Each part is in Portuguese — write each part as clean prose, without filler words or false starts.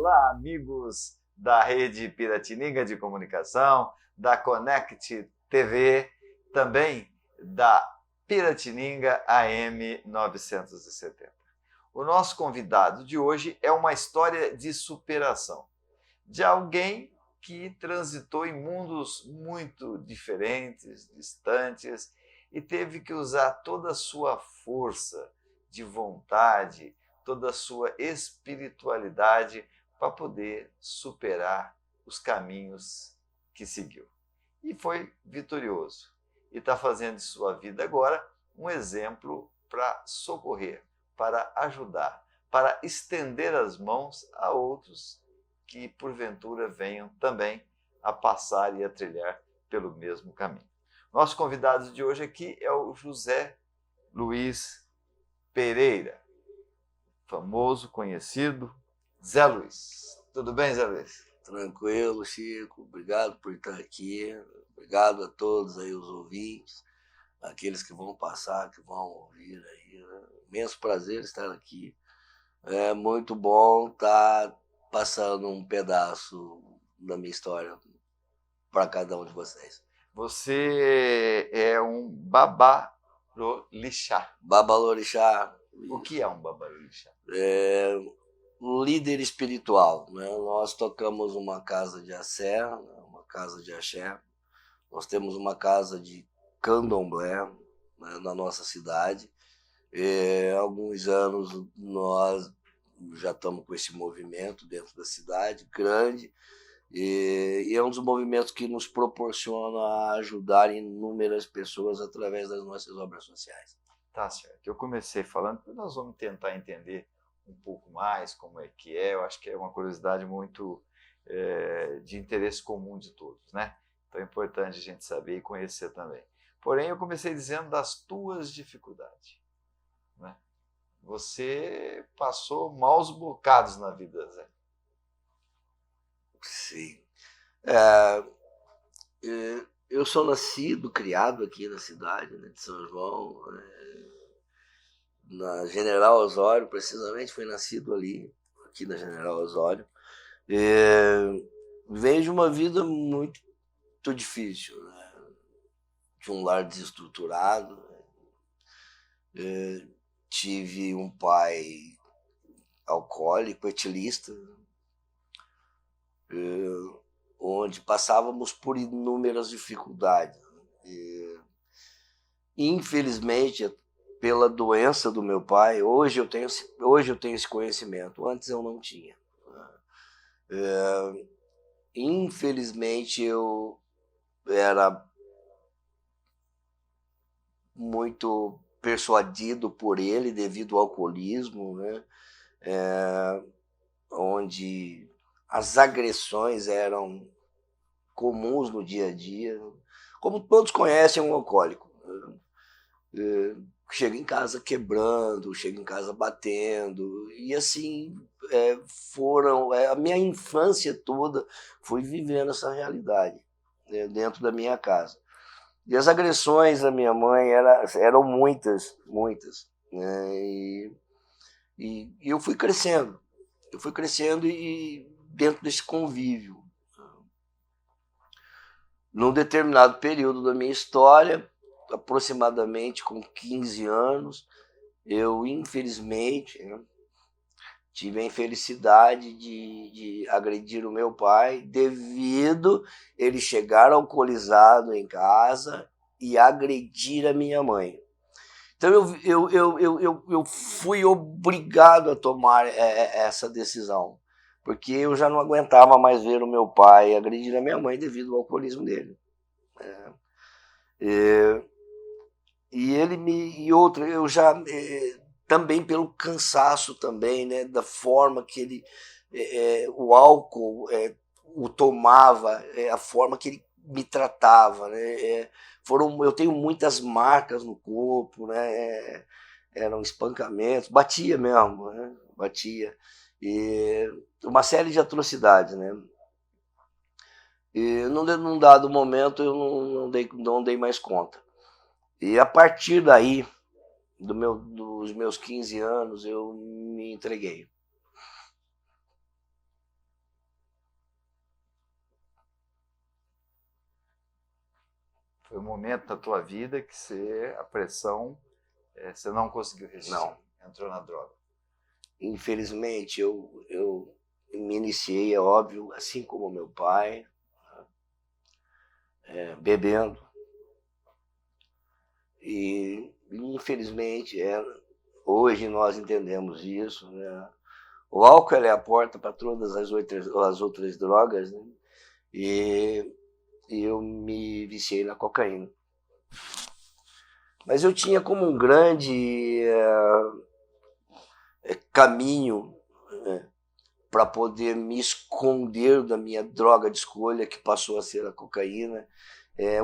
Olá, amigos da Rede Piratininga de Comunicação, da Connect TV, também da Piratininga AM 970. O nosso convidado de hoje é uma história de superação, de alguém que transitou em mundos muito diferentes, distantes, e teve que usar toda a sua força de vontade, toda a sua espiritualidade para poder superar os caminhos que seguiu. E foi vitorioso. E está fazendo de sua vida agora um exemplo para socorrer, para ajudar, para estender as mãos a outros que porventura venham também a passar e a trilhar pelo mesmo caminho. Nosso convidado de hoje aqui é o José Luiz Pereira, famoso, conhecido Zé Luiz. Tudo bem, Zé Luiz? Tranquilo, Chico. Obrigado por estar aqui. Obrigado a todos aí, os ouvintes, aqueles que vão passar, que vão ouvir aí. Né? Imenso prazer estar aqui. É muito bom estar passando um pedaço da minha história para cada um de vocês. Você é um babalorixá. Babalorixá. O que é um babalorixá? É um líder espiritual. Né? Nós tocamos uma casa de axé, uma casa de axé. Nós temos uma casa de candomblé, né, na nossa cidade. Há alguns anos nós já estamos com esse movimento dentro da cidade, grande, e é um dos movimentos que nos proporciona ajudar inúmeras pessoas através das nossas obras sociais. Tá certo. Eu comecei falando que nós vamos tentar entender um pouco mais como é que é. Eu acho que é uma curiosidade muito de interesse comum de todos, né? Então é importante a gente saber e conhecer também. Porém, eu comecei dizendo das tuas dificuldades, né? Você passou maus bocados na vida, Zé. Sim. Eu sou nascido, criado aqui na cidade, né, de São João, na General Osório, precisamente, fui nascido ali, aqui na General Osório. Venho de uma vida muito difícil, né? De um lar desestruturado. Tive um pai alcoólico, etilista, onde passávamos por inúmeras dificuldades. Infelizmente, pela doença do meu pai, hoje eu tenho esse conhecimento, antes eu não tinha. Infelizmente, eu era muito persuadido por ele devido ao alcoolismo, né? Onde as agressões eram comuns no dia a dia, como todos conhecem um alcoólico. Chega em casa quebrando, chega em casa batendo, e assim a minha infância toda fui vivendo essa realidade, né, dentro da minha casa. E as agressões da minha mãe eram muitas, né, e eu fui crescendo e dentro desse convívio. Num determinado período da minha história, aproximadamente com 15 anos, eu, infelizmente, tive a infelicidade de agredir o meu pai devido ele chegar alcoolizado em casa e agredir a minha mãe. Então eu fui obrigado a tomar essa decisão, porque eu já não aguentava mais ver o meu pai agredir a minha mãe devido ao alcoolismo dele. Eu já também pelo cansaço também, né, da forma que ele o álcool o tomava, a forma que ele me tratava, né, eu tenho muitas marcas no corpo, né, eram espancamentos, batia mesmo, né, batia, e uma série de atrocidades, né. E num dado momento eu não dei mais conta. E a partir daí, dos meus 15 anos, eu me entreguei. Foi um momento da tua vida que a pressão, você não conseguiu resistir. Não. Entrou na droga. Infelizmente, eu me iniciei, é óbvio, assim como meu pai, bebendo. E, infelizmente, hoje nós entendemos isso, né? O álcool é a porta para todas as outras drogas, né? E eu me viciei na cocaína. Mas eu tinha como um grande caminho, né, para poder me esconder da minha droga de escolha, que passou a ser a cocaína,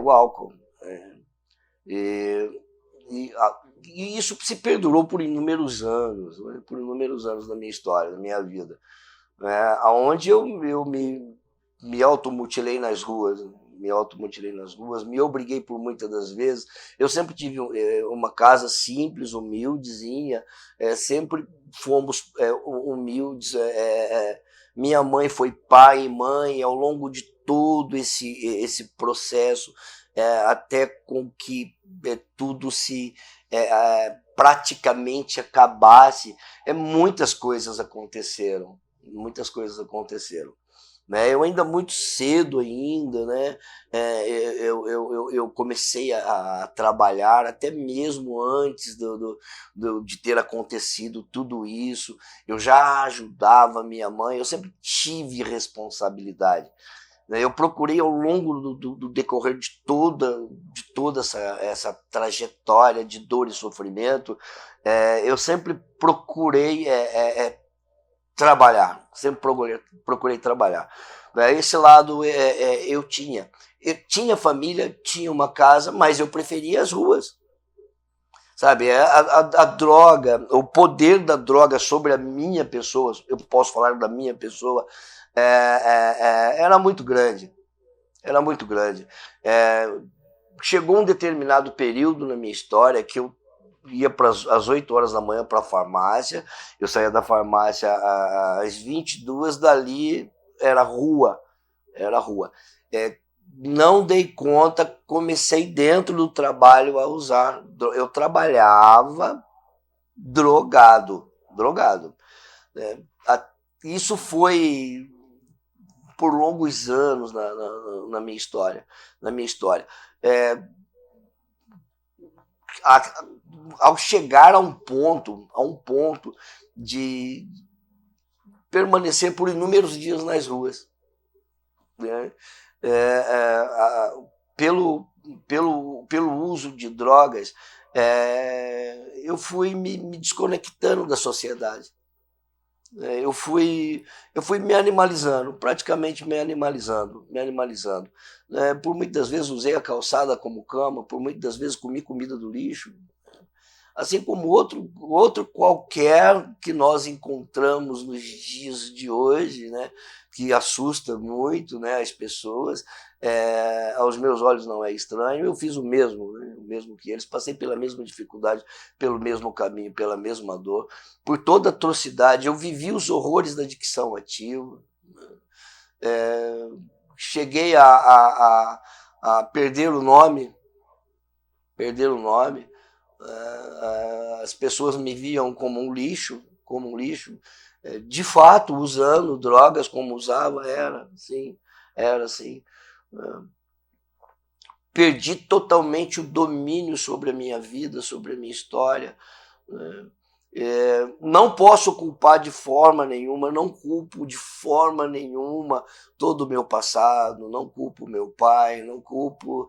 o álcool. E isso se perdurou por inúmeros anos, né, da minha história, da minha vida, né, onde eu me automutilei nas ruas, me obriguei por muitas das vezes. Eu sempre tive uma casa simples, humildezinha, sempre fomos humildes. Minha mãe foi pai e mãe ao longo de todo esse processo, até com que tudo se praticamente acabasse. Muitas coisas aconteceram, né? Eu ainda muito cedo ainda, né? Eu comecei a trabalhar até mesmo antes de ter acontecido tudo isso. Eu já ajudava minha mãe, eu sempre tive responsabilidade, né? Eu procurei ao longo do decorrer de toda essa trajetória de dor e sofrimento, eu sempre procurei trabalhar, sempre procurei trabalhar. Esse lado eu tinha família, tinha uma casa, mas eu preferia as ruas, sabe? A droga, o poder da droga sobre a minha pessoa, eu posso falar da minha pessoa, era muito grande, chegou um determinado período na minha história que eu ia às 8 horas da manhã para a farmácia, eu saía da farmácia às 22, dali era rua. Não dei conta, comecei dentro do trabalho a usar. Eu trabalhava drogado. Isso foi por longos anos na minha história. Ao chegar a um ponto de permanecer por inúmeros dias nas ruas, né? Pelo uso de drogas, eu fui me desconectando da sociedade. Eu fui me animalizando, praticamente me animalizando. Por muitas vezes usei a calçada como cama, por muitas vezes comi comida do lixo, assim como outro qualquer que nós encontramos nos dias de hoje, né, que assusta muito, né, as pessoas. Aos meus olhos não é estranho, eu fiz o mesmo, né, o mesmo que eles, passei pela mesma dificuldade, pelo mesmo caminho, pela mesma dor, por toda atrocidade. Eu vivi os horrores da adicção ativa, cheguei a perder o nome, as pessoas me viam como um lixo, de fato, usando drogas como usava, era assim. Perdi totalmente o domínio sobre a minha vida, sobre a minha história. Não posso culpar de forma nenhuma, não culpo de forma nenhuma todo o meu passado, não culpo meu pai, não culpo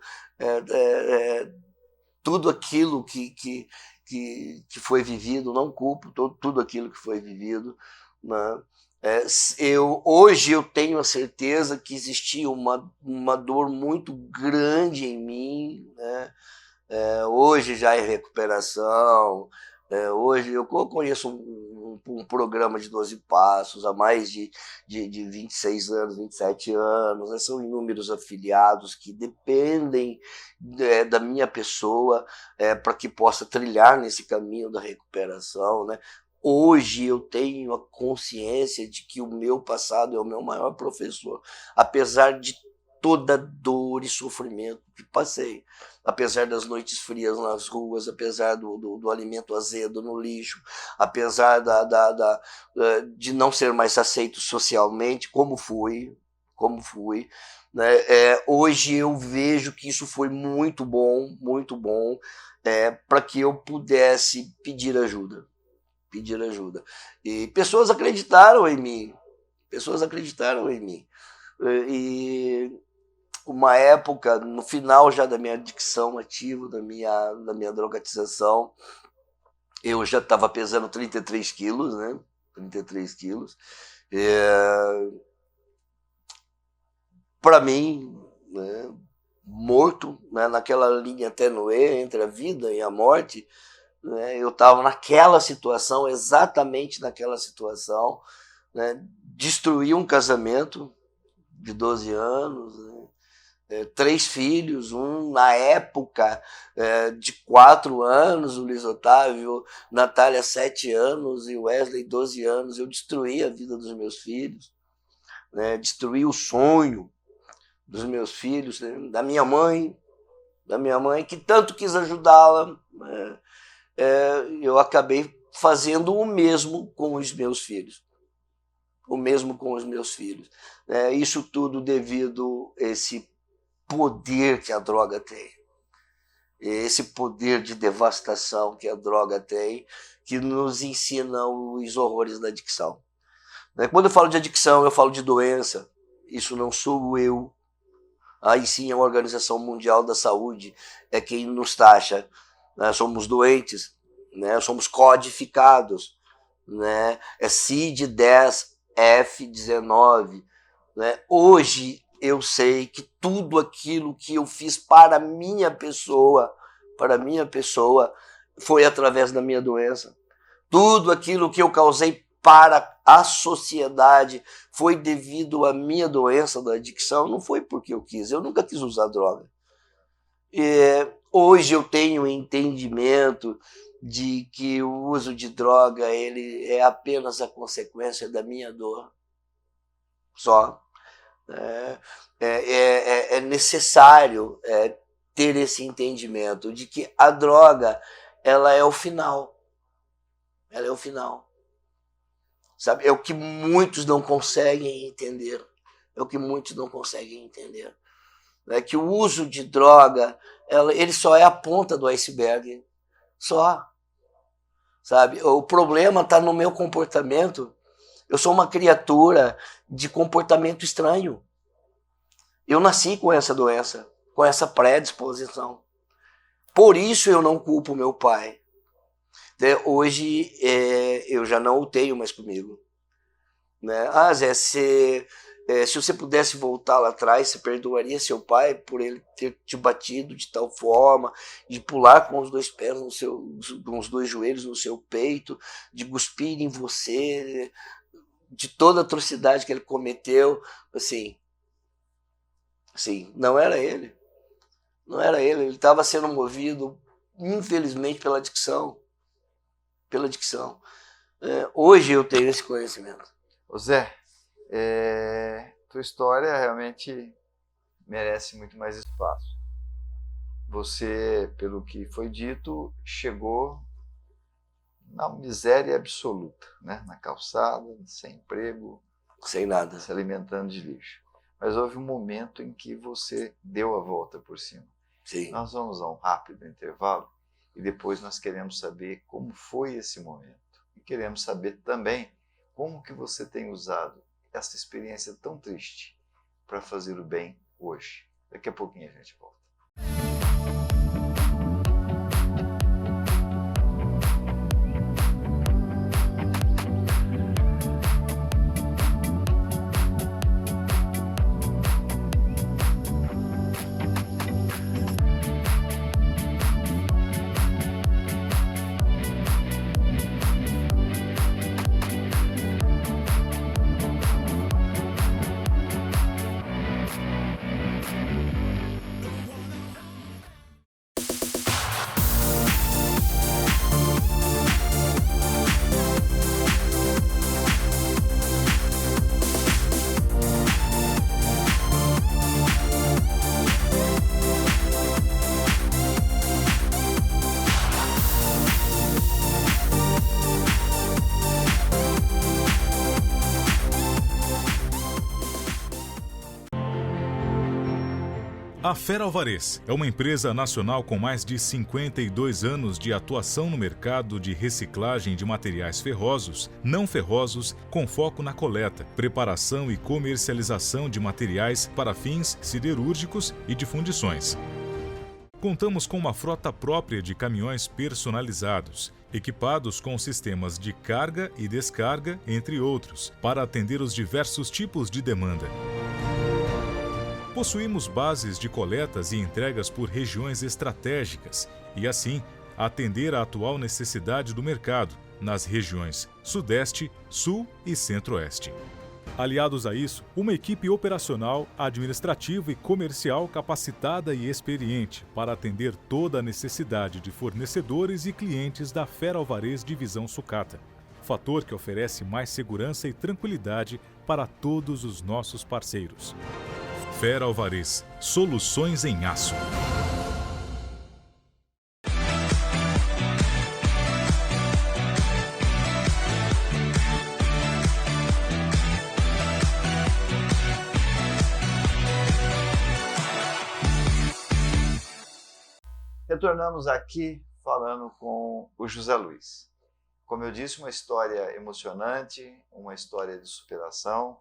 tudo aquilo que foi vivido, não culpo tudo aquilo que foi vivido, né? Hoje eu tenho a certeza que existia uma dor muito grande em mim, né? Hoje já é recuperação. Hoje eu conheço um programa de 12 passos há mais de 26 anos, 27 anos, né? São inúmeros afiliados que dependem da minha pessoa para que possa trilhar nesse caminho da recuperação, né? Hoje eu tenho a consciência de que o meu passado é o meu maior professor, apesar de toda a dor e sofrimento que passei. Apesar das noites frias nas ruas, apesar do alimento azedo no lixo, apesar de não ser mais aceito socialmente, como fui, né? Hoje eu vejo que isso foi muito bom, para que eu pudesse pedir ajuda. E pessoas acreditaram em mim, E uma época, no final já da minha adicção ativa, da minha drogatização, eu já estava pesando 33 quilos, né? 33 quilos. Para mim, né, morto, né, naquela linha tênue entre a vida e a morte, né, eu estava naquela situação, exatamente naquela situação, né, destruí um casamento de 12 anos, né, 3 filhos, um na época de 4 anos, o Luiz Otávio, Natália 7 anos e o Wesley 12 anos. Eu destruí a vida dos meus filhos, né, destruí o sonho dos meus filhos, né, da minha mãe, que tanto quis ajudá-la, né, eu acabei fazendo o mesmo com os meus filhos. Isso tudo devido a esse poder que a droga tem, esse poder de devastação que a droga tem, que nos ensina os horrores da adicção. Quando eu falo de adicção, eu falo de doença. Isso não sou eu. Aí sim a Organização Mundial da Saúde é quem nos taxa. Nós somos doentes, né? Somos codificados, né? É CID-10F19. Né? Hoje eu sei que tudo aquilo que eu fiz para minha pessoa, foi através da minha doença. Tudo aquilo que eu causei para a sociedade foi devido à minha doença da adicção, não foi porque eu quis. Eu nunca quis usar droga. Hoje eu tenho entendimento de que o uso de droga ele é apenas a consequência da minha dor. Só. É necessário ter esse entendimento de que a droga ela é o final. Sabe? É o que muitos não conseguem entender. É que o uso de droga ele só é a ponta do iceberg. Só. Sabe? O problema está no meu comportamento. Eu sou uma criatura de comportamento estranho. Eu nasci com essa doença, com essa predisposição. Por isso eu não culpo meu pai. Hoje eu já não o tenho mais comigo. Né? Zé, se você pudesse voltar lá atrás, você perdoaria seu pai por ele ter te batido de tal forma, de pular com os 2 pés com os 2 joelhos no seu peito, de cuspir em você, de toda a atrocidade que ele cometeu? Assim, não era ele. Ele estava sendo movido, infelizmente, pela adicção. Hoje eu tenho esse conhecimento. Zé, tua história realmente merece muito mais espaço. Você, pelo que foi dito, chegou na miséria absoluta, né? Na calçada, sem emprego, sem nada, se alimentando de lixo. Mas houve um momento em que você deu a volta por cima. Sim. Nós vamos a um rápido intervalo e depois nós queremos saber como foi esse momento. E queremos saber também como que você tem usado essa experiência tão triste para fazer o bem hoje. Daqui a pouquinho a gente volta. A Fera Alvarez é uma empresa nacional com mais de 52 anos de atuação no mercado de reciclagem de materiais ferrosos, não ferrosos, com foco na coleta, preparação e comercialização de materiais para fins siderúrgicos e de fundições. Contamos com uma frota própria de caminhões personalizados, equipados com sistemas de carga e descarga, entre outros, para atender os diversos tipos de demanda. Possuímos bases de coletas e entregas por regiões estratégicas e, assim, atender à atual necessidade do mercado nas regiões Sudeste, Sul e Centro-Oeste. Aliados a isso, uma equipe operacional, administrativa e comercial capacitada e experiente para atender toda a necessidade de fornecedores e clientes da Fera Alvarez Divisão Sucata, fator que oferece mais segurança e tranquilidade para todos os nossos parceiros. Fera Alvarez, soluções em aço. Retornamos aqui falando com o José Luiz. Como eu disse, uma história emocionante, uma história de superação,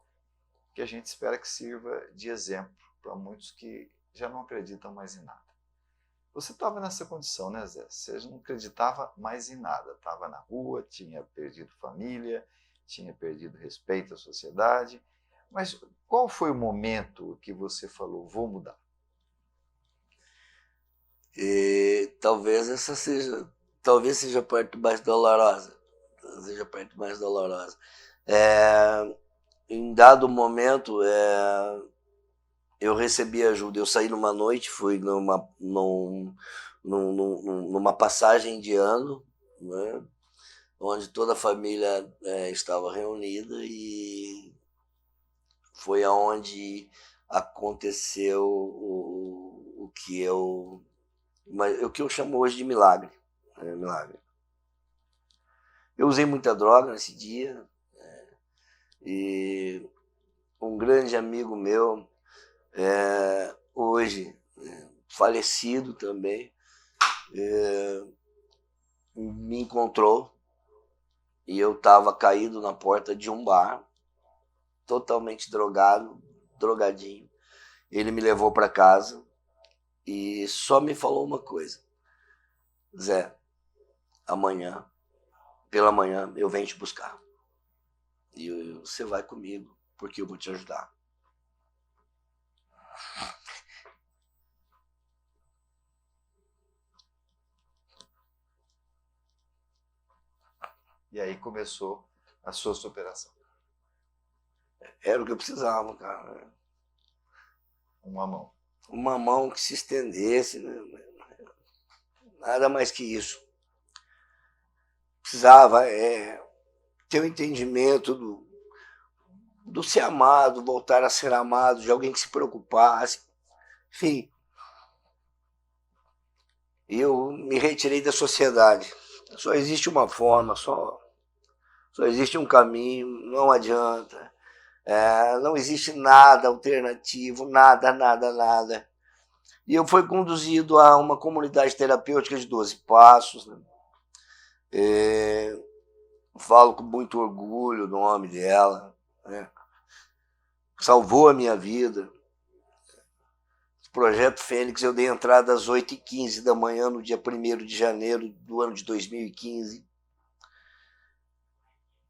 que a gente espera que sirva de exemplo para muitos que já não acreditam mais em nada. Você estava nessa condição, né, Zé? Você não acreditava mais em nada. Estava na rua, tinha perdido família, tinha perdido respeito à sociedade. Mas qual foi o momento que você falou, vou mudar? Talvez seja a parte mais dolorosa. Em dado momento, eu recebi ajuda. Eu saí numa noite, fui numa passagem de ano, né, onde toda a família estava reunida, e foi aonde aconteceu o que eu chamo hoje de milagre. Milagre. Eu usei muita droga nesse dia, e um grande amigo meu, hoje falecido também, me encontrou, e eu estava caído na porta de um bar, totalmente drogadinho. Ele me levou para casa e só me falou uma coisa: Zé, pela manhã eu venho te buscar. E você vai comigo, porque eu vou te ajudar. E aí começou a sua superação. Era o que eu precisava, cara. Uma mão que se estendesse, né? Nada mais que isso. Precisava ter um entendimento do ser amado, voltar a ser amado, de alguém que se preocupasse. Enfim, eu me retirei da sociedade. Só existe uma forma, só existe um caminho, não adianta. Não existe nada alternativo, nada. E eu fui conduzido a uma comunidade terapêutica de 12 Passos, né? Falo com muito orgulho do nome dela, né? Salvou a minha vida. O Projeto Fênix, eu dei entrada às 8h15 da manhã, no dia 1º de janeiro do ano de 2015.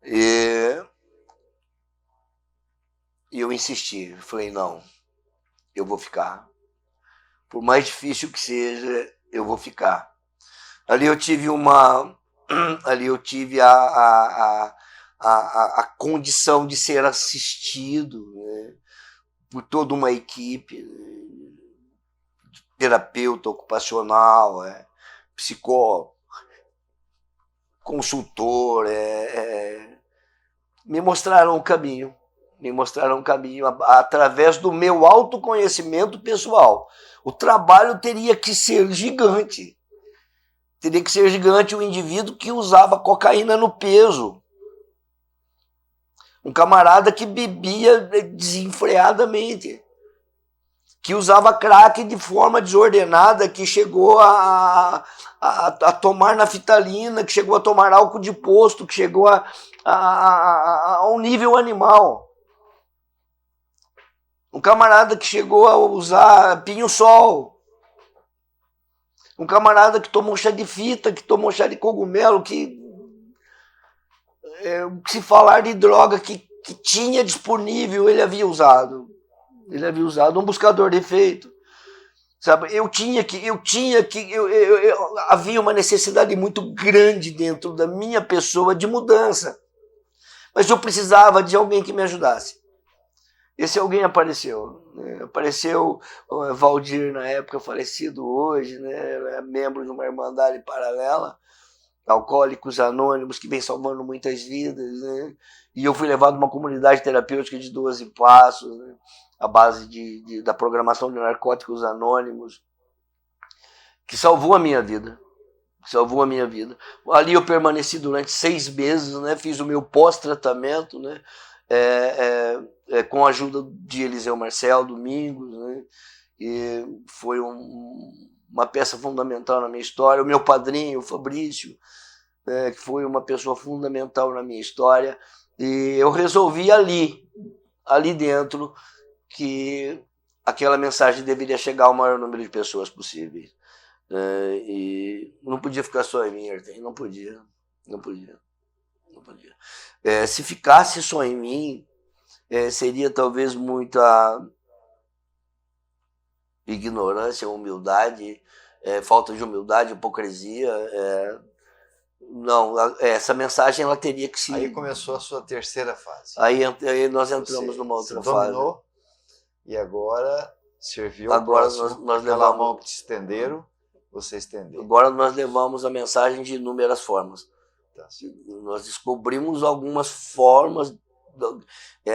E eu insisti, falei, não, eu vou ficar. Por mais difícil que seja, eu vou ficar. Ali eu tive a condição de ser assistido, né, por toda uma equipe, terapeuta ocupacional, psicólogo, consultor, me mostraram o caminho. Através do meu autoconhecimento pessoal. O trabalho teria que ser gigante. O indivíduo que usava cocaína no peso. Um camarada que bebia desenfreadamente. que usava crack de forma desordenada, que chegou a tomar naftalina, que chegou a tomar álcool de posto, que chegou a um nível animal. Um camarada que chegou a usar pinho-sol. Um camarada que tomou chá de fita, que tomou chá de cogumelo, que se falar de droga que tinha disponível, ele havia usado. Ele havia usado um buscador de efeito. Sabe? Havia uma necessidade muito grande dentro da minha pessoa de mudança. Mas eu precisava de alguém que me ajudasse. Esse alguém apareceu. Né? Apareceu o Valdir, na época, falecido hoje, né? Era membro de uma irmandade paralela, Alcoólicos Anônimos, que vem salvando muitas vidas. Né? E eu fui levado a uma comunidade terapêutica de 12 passos, né? A base da programação de Narcóticos Anônimos, que salvou a minha vida. Salvou a minha vida. Ali eu permaneci durante 6 meses, né? Fiz o meu pós-tratamento, né? Com a ajuda de Eliseu Marcel Domingos, né? E foi uma peça fundamental na minha história. O meu padrinho, o Fabrício, que foi uma pessoa fundamental na minha história. E eu resolvi ali dentro, que aquela mensagem deveria chegar ao maior número de pessoas possíveis. E não podia ficar só em mim, Artem, não podia. Se ficasse só em mim, seria talvez muita ignorância, humildade, falta de humildade, hipocrisia. Não, essa mensagem ela teria que se... Aí começou a sua terceira fase. Aí nós entramos numa outra fase. Dominou, e agora serviu agora o próximo. Nós levamos, a mão que te estenderam, você estendeu. Agora nós levamos a mensagem de inúmeras formas. Tá. Nós descobrimos algumas formas,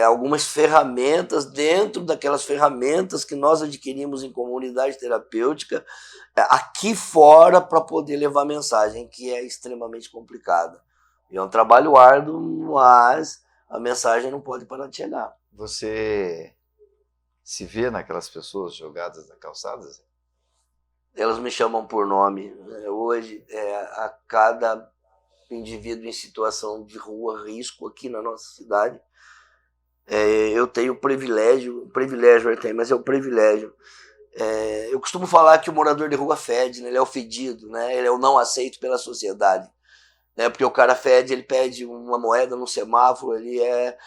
algumas ferramentas dentro daquelas ferramentas que nós adquirimos em comunidade terapêutica aqui fora para poder levar a mensagem, que é extremamente complicada. E é um trabalho árduo, mas a mensagem não pode parar de chegar. Você se vê naquelas pessoas jogadas na calçada? Elas me chamam por nome. Hoje, a cada indivíduo em situação de rua, risco aqui na nossa cidade, eu tenho o privilégio, mas é o privilégio. Eu costumo falar que o morador de rua fede, né? Ele é o fedido, né? Ele é o não aceito pela sociedade. Né? Porque o cara fede, ele pede uma moeda no semáforo, ele é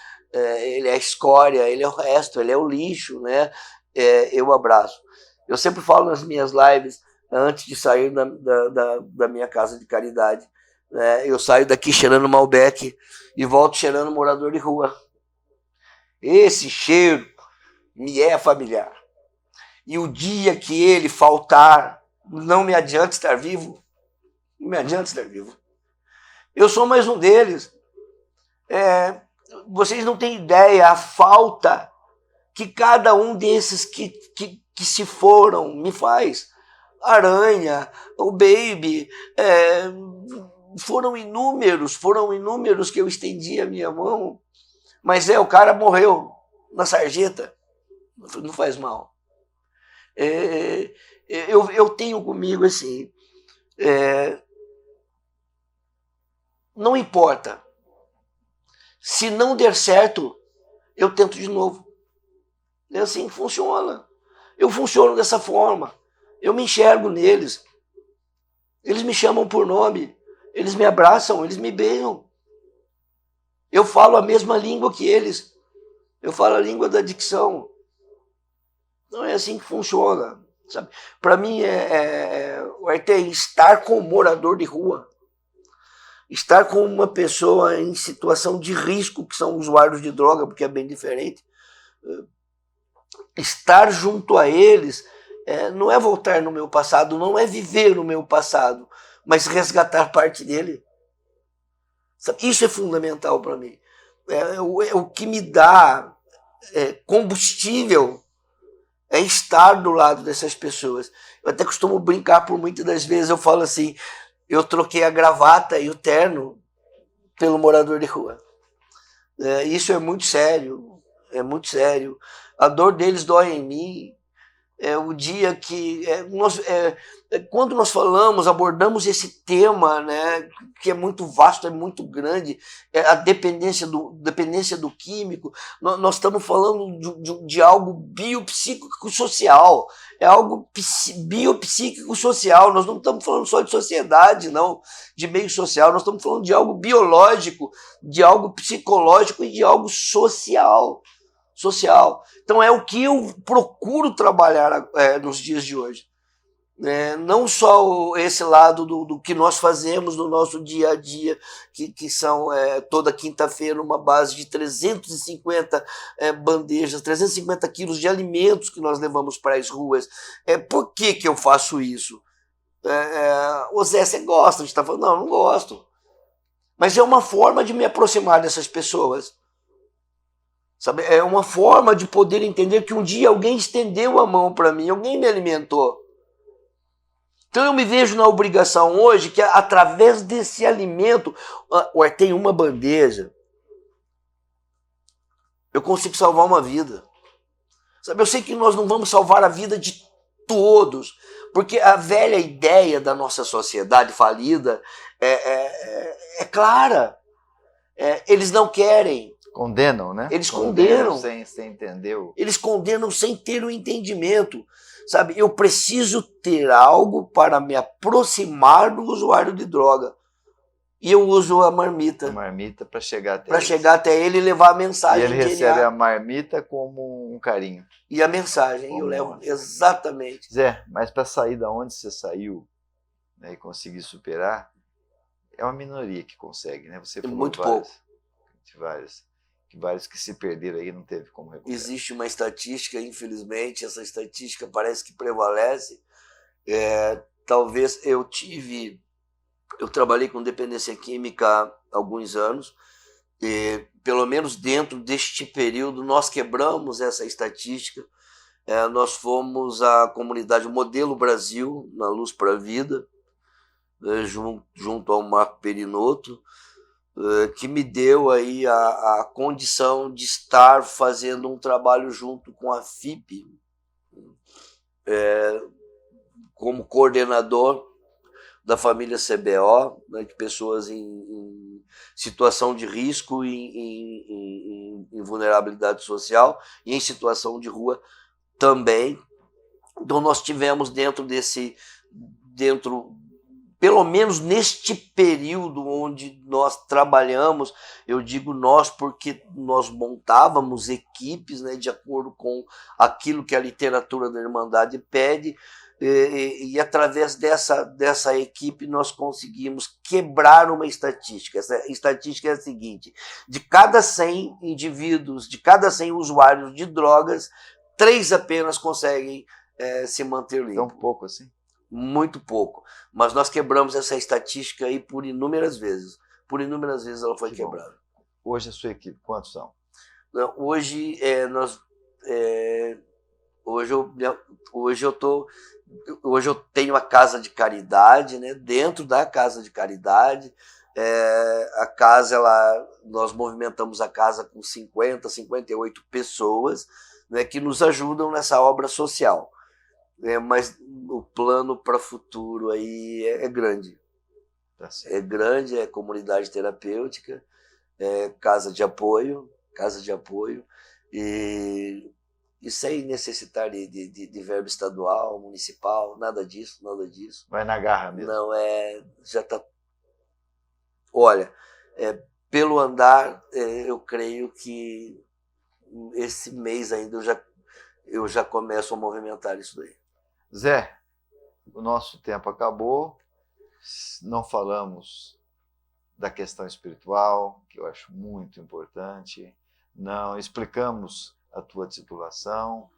a escória, ele é o resto, ele é o lixo, né? Eu abraço. Eu sempre falo nas minhas lives, antes de sair da minha casa de caridade, né? Eu saio daqui cheirando Malbec e volto cheirando morador de rua. Esse cheiro me é familiar. E o dia que ele faltar, não me adianta estar vivo. Não me adianta estar vivo. Eu sou mais um deles. Vocês não têm ideia a falta que cada um desses que se foram me faz. Aranha, o Baby, foram inúmeros que eu estendi a minha mão. Mas o cara morreu na sarjeta. Não faz mal. Eu tenho comigo assim, não importa. Se não der certo, eu tento de novo. É assim que funciona. Eu funciono dessa forma. Eu me enxergo neles. Eles me chamam por nome. Eles me abraçam, eles me beijam. Eu falo a mesma língua que eles. Eu falo a língua da dicção. Não é assim que funciona. Para mim, estar com um morador de rua, estar com uma pessoa em situação de risco, que são usuários de droga, porque é bem diferente, estar junto a eles não é voltar no meu passado, não é viver no meu passado, mas resgatar parte dele. Isso é fundamental para mim. O que me dá combustível é estar do lado dessas pessoas. Eu até costumo brincar por muitas das vezes, eu falo assim, eu troquei a gravata e o terno pelo morador de rua. Isso é muito sério, A dor deles dói em mim, é o dia que quando nós abordamos esse tema, né, que é muito vasto, é muito grande, a dependência do químico, nós estamos falando de algo biopsíquico-social, é algo biopsíquico-social, nós não estamos falando só de sociedade, não, de meio social, nós estamos falando de algo biológico, de algo psicológico e de algo social. Então é o que eu procuro trabalhar nos dias de hoje. Não só esse lado do que nós fazemos no nosso dia a dia, que são toda quinta-feira uma base de 350 bandejas, 350 quilos de alimentos que nós levamos para as ruas. Por que eu faço isso? O Zé, você gosta? A gente está falando, não gosto. Mas é uma forma de me aproximar dessas pessoas. Sabe? É uma forma de poder entender que um dia alguém estendeu a mão para mim, alguém me alimentou. Então eu me vejo na obrigação hoje que através desse alimento, tem uma bandeja, eu consigo salvar uma vida. Sabe? Eu sei que nós não vamos salvar a vida de todos, porque a velha ideia da nossa sociedade falida é clara. Eles não querem. Condenam, né? Eles condenam. Sem entender. Eles condenam sem ter o entendimento. Sabe? Eu preciso ter algo para me aproximar do usuário de droga. E eu uso a marmita. A marmita para chegar até ele. Para chegar até ele e levar a mensagem. E ele recebe a marmita como um carinho. E a mensagem, eu levo. Exatamente. Zé, mas para sair da onde você saiu, né, e conseguir superar, é uma minoria que consegue, né? Você falou muito pouco. Vários que se perderam aí não teve como recuperar. Existe uma estatística, infelizmente, essa estatística parece que prevalece. Talvez eu trabalhei com dependência química há alguns anos, e pelo menos dentro deste período nós quebramos essa estatística. Nós fomos a comunidade Modelo Brasil, na Luz para a Vida, junto ao Marco Perinotto, que me deu aí a condição de estar fazendo um trabalho junto com a FIP, como coordenador da família CBO, né, de pessoas em situação de risco e em vulnerabilidade social e em situação de rua também. Então nós tivemos pelo menos neste período onde nós trabalhamos, eu digo nós porque nós montávamos equipes, né, de acordo com aquilo que a literatura da Irmandade pede, e através dessa equipe nós conseguimos quebrar uma estatística. Essa estatística é a seguinte: de cada 100 indivíduos, de cada 100 usuários de drogas, 3 apenas conseguem se manter limpos. Tão pouco assim? Muito pouco. Mas nós quebramos essa estatística aí por inúmeras vezes. Por inúmeras vezes ela foi quebrada. Hoje a sua equipe, quantos são? Hoje eu tenho a casa de caridade, né? Dentro da casa de caridade, a casa, nós movimentamos a casa com 58 pessoas, né, que nos ajudam nessa obra social. Mas o plano para o futuro aí é grande. Tá certo. É grande, é comunidade terapêutica, é casa de apoio, e sem necessitar de verba estadual, municipal, nada disso. Vai na garra mesmo. Não, já está... Olha, pelo andar, eu creio que esse mês ainda eu já começo a movimentar isso daí. Zé, o nosso tempo acabou, não falamos da questão espiritual, que eu acho muito importante, não explicamos a tua titulação,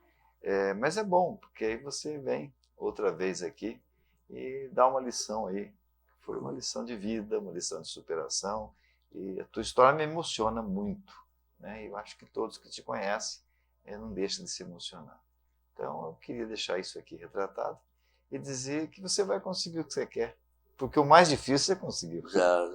mas é bom, porque aí você vem outra vez aqui e dá uma lição aí. Foi uma lição de vida, uma lição de superação, e a tua história me emociona muito, né? Eu acho que todos que te conhecem não deixam de se emocionar. Então eu queria deixar isso aqui retratado e dizer que você vai conseguir o que você quer, porque o mais difícil você conseguiu. Já.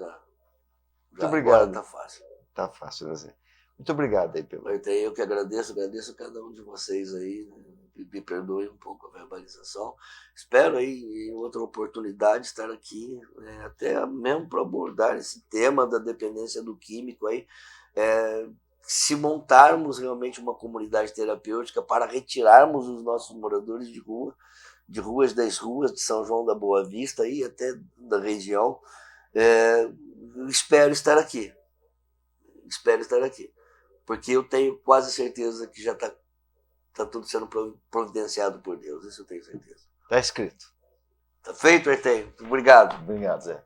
Muito obrigado. Agora tá fácil. Tá fácil, Zé. Muito obrigado aí pelo... Eu que agradeço a cada um de vocês aí, né? me perdoe um pouco a verbalização. Espero aí, em outra oportunidade, estar aqui, até mesmo para abordar esse tema da dependência do químico aí, se montarmos realmente uma comunidade terapêutica para retirarmos os nossos moradores de ruas das ruas de São João da Boa Vista e até da região. Espero estar aqui, porque eu tenho quase certeza que já está tudo sendo providenciado por Deus, isso eu tenho certeza. Está escrito. Tá feito, Artem? Obrigado. Obrigado, Zé.